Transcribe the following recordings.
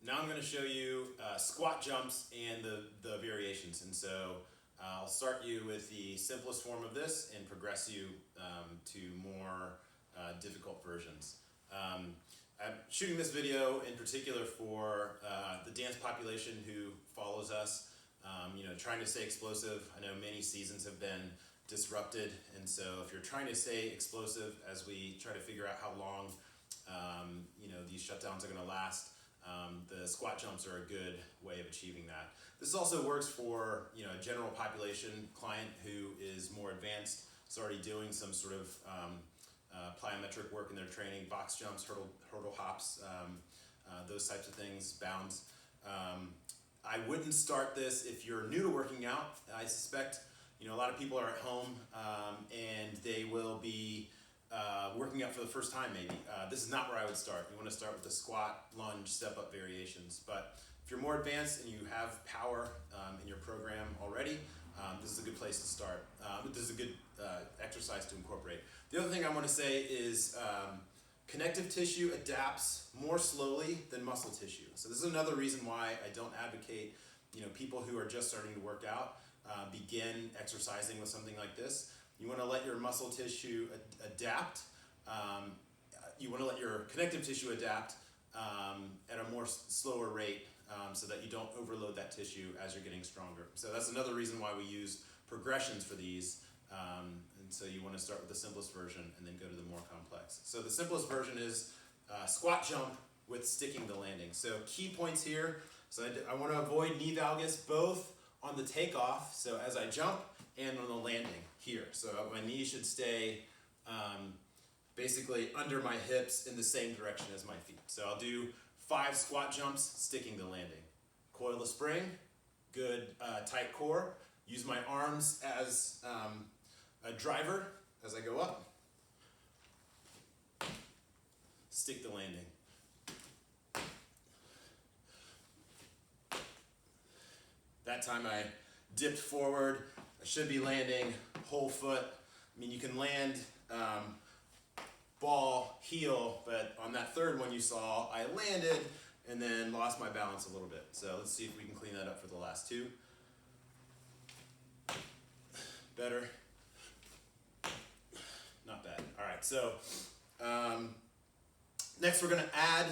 Now I'm going to show you squat jumps and the variations. And so I'll start you with the simplest form of this and progress you to more difficult versions. I'm shooting this video in particular for the dance population who follows us, trying to stay explosive. I know many seasons have been disrupted, and so if you're trying to stay explosive as we try to figure out how long these shutdowns are going to last, the squat jumps are a good way of achieving that. This also works for a general population client who is more advanced, is already doing some sort of plyometric work in their training, box jumps, hurdle hops, those types of things, bounds. I wouldn't start this if you're new to working out. I suspect a lot of people are at home and they will be working out for the first time maybe. This is not where I would start. You want to start with the squat, lunge, step up variations. But if you're more advanced and you have power in your program already, this is a good place to start. This is a good exercise to incorporate. The other thing I want to say is connective tissue adapts more slowly than muscle tissue. So this is another reason why I don't advocate people who are just starting to work out begin exercising with something like this. You want to let your muscle tissue adapt. You want to let your connective tissue adapt at a more slower rate so that you don't overload that tissue as you're getting stronger. So that's another reason why we use progressions for these. And so you want to start with the simplest version and then go to the more complex. So the simplest version is squat jump with sticking the landing. So key points here. So I want to avoid knee valgus both on the takeoff, so as I jump, and on the landing here. So my knee should stay basically under my hips in the same direction as my feet. So I'll do 5 squat jumps, sticking the landing. Coil the spring, good tight core. Use my arms as a driver as I go up. Stick the landing. That time I dipped forward. I should be landing whole foot. I mean, you can land ball, heel, but on that third one you saw, I landed and then lost my balance a little bit. So let's see if we can clean that up for the last 2. Better. Not bad. All right, so next we're gonna add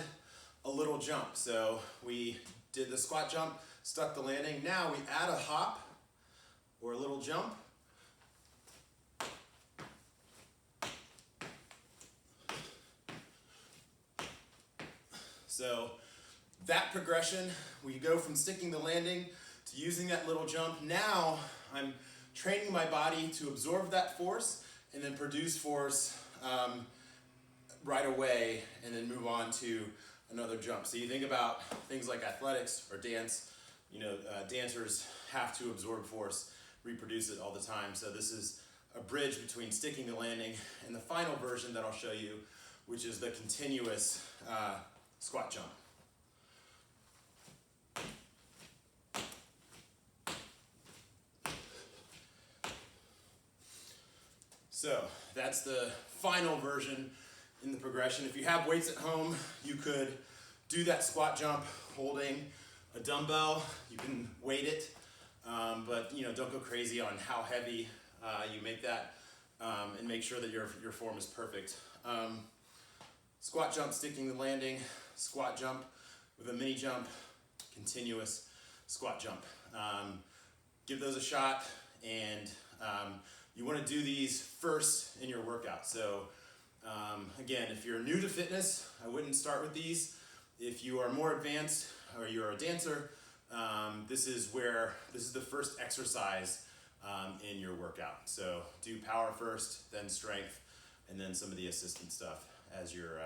a little jump. So we did the squat jump, stuck the landing. Now we add a hop or a little jump. So that progression, we go from sticking the landing to using that little jump. Now I'm training my body to absorb that force and then produce force right away and then move on to another jump. So you think about things like athletics or dance, dancers have to absorb force, reproduce it all the time. So this is a bridge between sticking the landing and the final version that I'll show you, which is the continuous squat jump. So that's the final version in the progression. If you have weights at home, you could do that squat jump holding a dumbbell. You can weight it, but don't go crazy on how heavy you make that, and make sure that your form is perfect. Squat jump, sticking the landing, squat jump with a mini jump, continuous squat jump. Give those a shot, and you want to do these first in your workout. So again, if you're new to fitness, I wouldn't start with these. If you are more advanced or you're a dancer, this is the first exercise in your workout. So do power first, then strength, and then some of the assistant stuff as you're